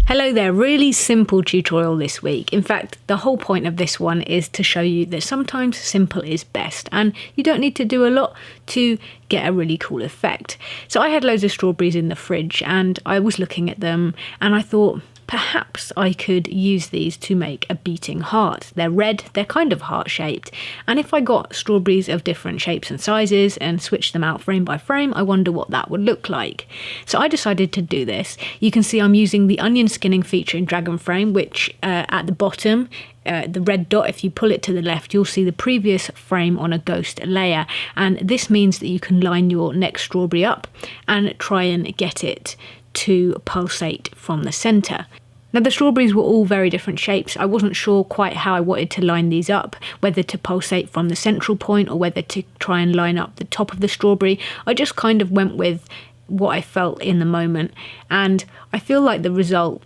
Hello there, really simple tutorial this week. In fact, the whole point of this one is to show you that sometimes simple is best and you don't need to do a lot to get a really cool effect. So I had loads of strawberries in the fridge and I was looking at them and I thought perhaps I could use these to make a beating heart. They're red, they're kind of heart-shaped, and if I got strawberries of different shapes and sizes and switched them out frame by frame, I wonder what that would look like. So I decided to do this. You can see I'm using the onion skinning feature in Dragon Frame, which at the bottom, the red dot, if you pull it to the left, you'll see the previous frame on a ghost layer, and this means that you can line your next strawberry up and try and get it to pulsate from the centre. Now the strawberries were all very different shapes. I wasn't sure quite how I wanted to line these up, whether to pulsate from the central point or whether to try and line up the top of the strawberry. I just kind of went with what I felt in the moment, and I feel like the result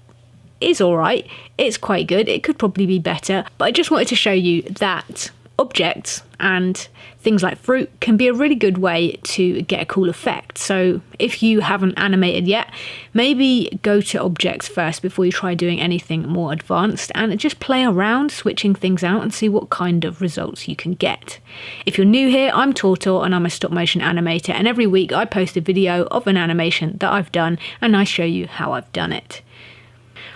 is alright. It's quite good. It could probably be better, but I just wanted to show you that objects and things like fruit can be a really good way to get a cool effect. So if you haven't animated yet, maybe go to objects first before you try doing anything more advanced and just play around switching things out and see what kind of results you can get. If you're new here, I'm Tortor and I'm a stop motion animator, and every week I post a video of an animation that I've done and I show you how I've done it.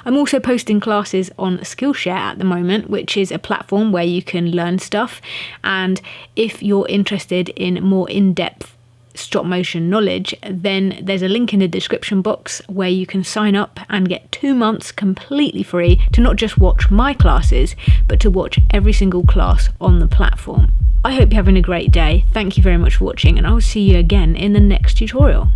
I'm also posting classes on Skillshare at the moment, which is a platform where you can learn stuff, and if you're interested in more in-depth stop motion knowledge, then there's a link in the description box where you can sign up and get 2 months completely free to not just watch my classes, but to watch every single class on the platform. I hope you're having a great day. Thank you very much for watching, and I will see you again in the next tutorial.